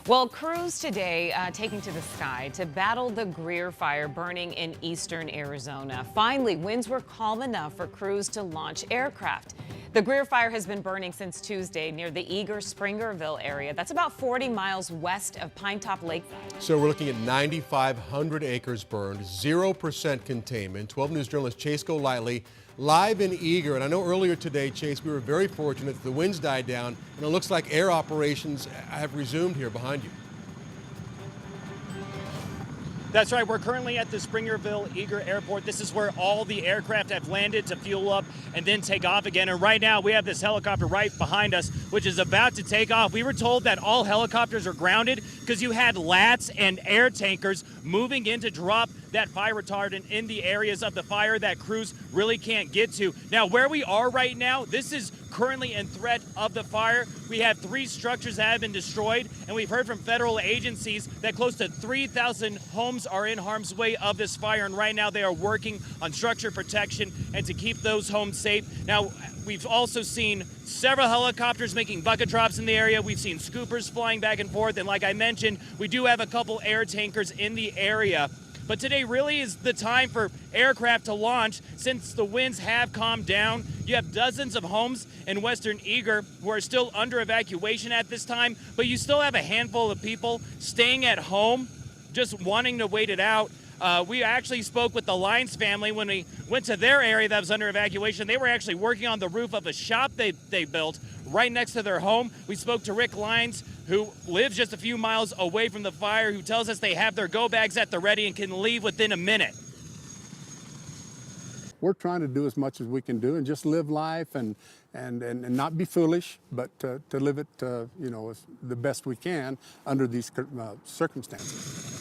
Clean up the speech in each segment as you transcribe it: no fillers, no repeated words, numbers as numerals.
Well, crews today taking to the sky to battle the Greer Fire burning in eastern Arizona. Finally, winds were calm enough for crews to launch aircraft. The Greer Fire has been burning since Tuesday near the Eager-Springerville area. That's about 40 miles west of Pinetop Lake. So we're looking at 9,500 acres burned, 0% containment. 12 News journalist Chase Golightly live in Eager. And I know earlier today, Chase, we were very fortunate that the winds died down, and it looks like air operations have resumed here behind you. That's right. We're currently at the Springerville Eager Airport. This is where all the aircraft have landed to fuel up and then take off again. And right now we have this helicopter right behind us, which is about to take off. We were told that all helicopters are grounded because you had LATs and air tankers moving in to drop that fire retardant in the areas of the fire that crews really can't get to. Now, where we are right now, this is currently in threat of the fire. We have 3 structures that have been destroyed, and we've heard from federal agencies that close to 3,000 homes are in harm's way of this fire, and right now they are working on structure protection and to keep those homes safe. Now, we've also seen several helicopters making bucket drops in the area. We've seen scoopers flying back and forth, and like I mentioned, we do have a couple air tankers in the area. But today really is the time for aircraft to launch since the winds have calmed down. You have dozens of homes in western Eager who are still under evacuation at this time, but you still have a handful of people staying at home, just wanting to wait it out. We actually spoke with the Lyons family when we went to their area that was under evacuation. They were actually working on the roof of a shop they built right next to their home. We spoke to Rick Lyons, who lives just a few miles away from the fire, who tells us they have their go bags at the ready and can leave within a minute. We're trying to do as much as we can do and just live life and not be foolish, but to live it, you know, the best we can under these circumstances.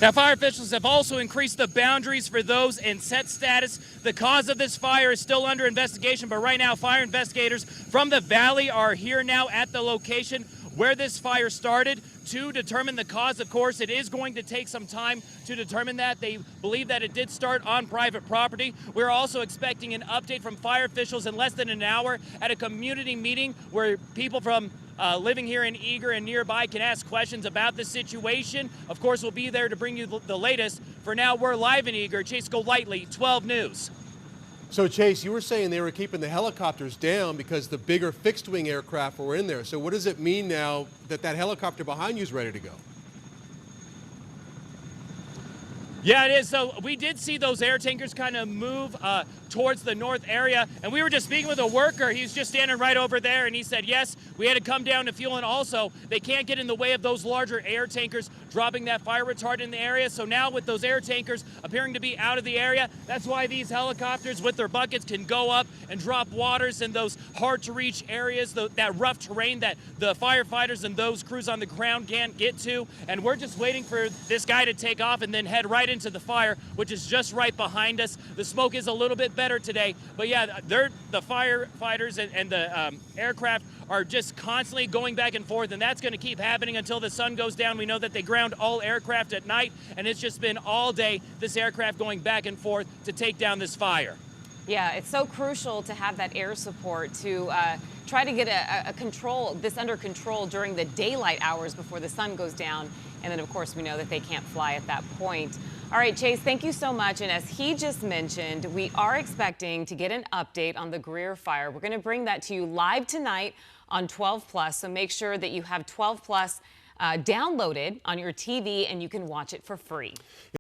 Now, fire officials have also increased the boundaries for those in set status. The cause of this fire is still under investigation, but right now fire investigators from the valley are here now at the location where this fire started to determine the cause. Of course, it is going to take some time to determine that. They believe that it did start on private property. We're also expecting an update from fire officials in less than an hour at a community meeting where people from living here in Eager and nearby can ask questions about the situation. Of course, we'll be there to bring you the latest. For now, we're live in Eager. Chase Golightly, 12 News. So, Chase, you were saying they were keeping the helicopters down because the bigger fixed-wing aircraft were in there. So what does it mean now that that helicopter behind you is ready to go? Yeah, it is. So we did see those air tankers kind of move towards the north area, and we were just speaking with a worker. He's just standing right over there, and he said, yes, we had to come down to fuel, and also they can't get in the way of those larger air tankers dropping that fire retardant in the area. So now with those air tankers appearing to be out of the area, that's why these helicopters with their buckets can go up and drop waters in those hard-to-reach areas, that rough terrain that the firefighters and those crews on the ground can't get to. And we're just waiting for this guy to take off and then head right into the fire, which is just right behind us. The smoke is a little bit better today, but yeah, the firefighters and the aircraft are just constantly going back and forth, and that's going to keep happening until the sun goes down. We know that they ground all aircraft at night, and it's just been all day this aircraft going back and forth to take down this fire. Yeah, it's so crucial to have that air support to try to get this under control during the daylight hours before the sun goes down. And then, of course, we know that they can't fly at that point. All right, Chase, thank you so much. And as he just mentioned, we are expecting to get an update on the Greer Fire. We're going to bring that to you live tonight on 12 Plus. So make sure that you have 12 Plus downloaded on your TV and you can watch it for free.